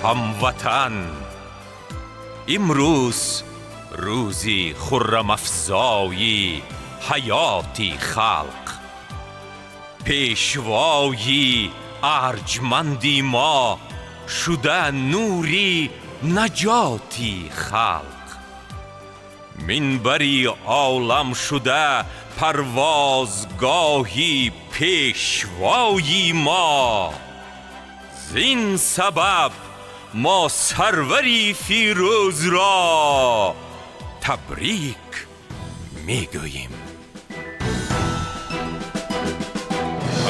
هموطن، امروز روزی خرم افزایی حیاتی خلق، پیشوایی ارجمندی ما شده نوری نجاتی خلق. منبری عالم شده پروازگاهی پیشوایی ما، زین سبب ما سروری فیروز را تبریک میگوییم.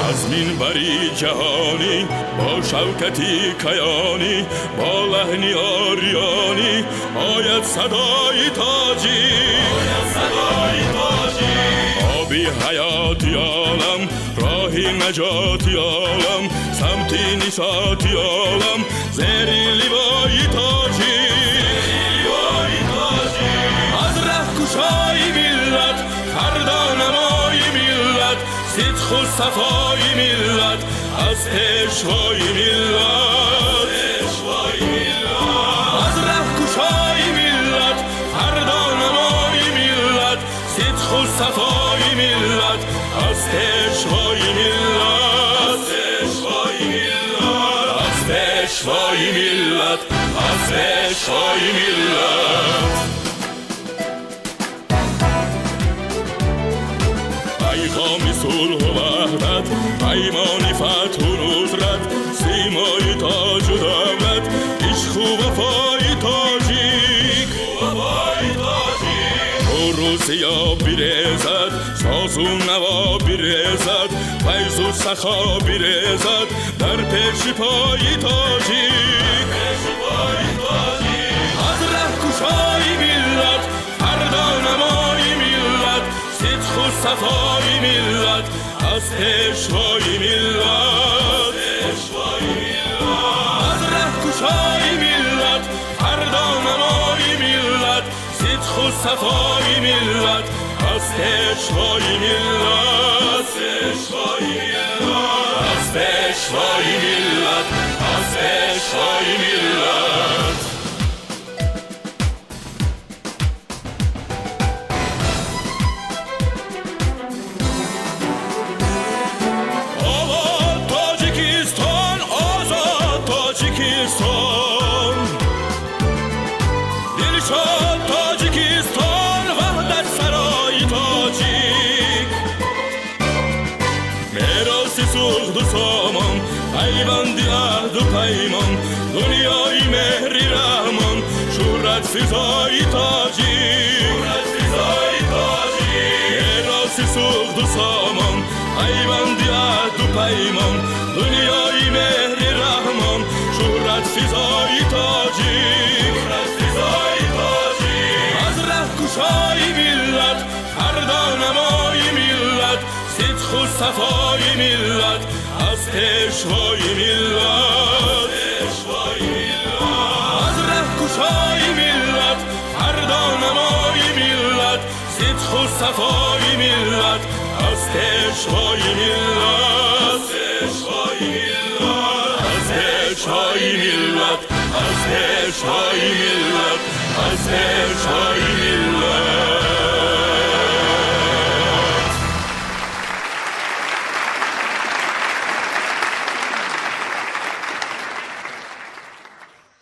از منبری جهانی با شوکتی کیانی، با لحنی آریانی آید صدای تاجی، آبی حیاتی عالم، راهی نجاتی عالم، سمتی نشاطی عالم، زیر لیوای تاجی. از رهکشای ملت فردا نمای ملت، صدق و صفای ملت از پیشوای ملت. از رهکشای ملت فردا نمای ملت، صدق و صفای ملت از پیشوای ملت. از پیشوای ملت، از پیشوای ملت. پیغام صلح و وحدت، پیمان فتح و نصرت، سیمای تاج و دولت، عشق و وفای تاجیک. روسیا بیرزد، ساز و نوا بیرزد، فیض و سخا بیرزد در پیش پای تاجیک. از رهکشای ملت فردا نمای ملت، صدق و صفای ملت از پیشوای ملت. از رهکشای ملت فردا نمای ملت، صدق و صفای ملت از پیشوای ملت. از پیشوای ملت، از پیشوای ملت. دلشاد تاجیکستان، وحدت سرای تاجیک، میراث سوخت و سامان، پیوند عهد و پیمان، دنیای مهری رحمان، شهرت فضای تاجیک. میراث سوخت و سامان، پیوند عهد و پیمان، دنیای مهری رحمان، شهرت فضای تاجیک. از رهکشای ملت فردا نمای ملت، صدق و صفای ملت از پیشوای ملت. از رهکشای ملت فردا نمای ملت، صدق و صفای ملت از پیشوای ملت. از پیشوای ملت، از پیشوای ملت، از پیشوای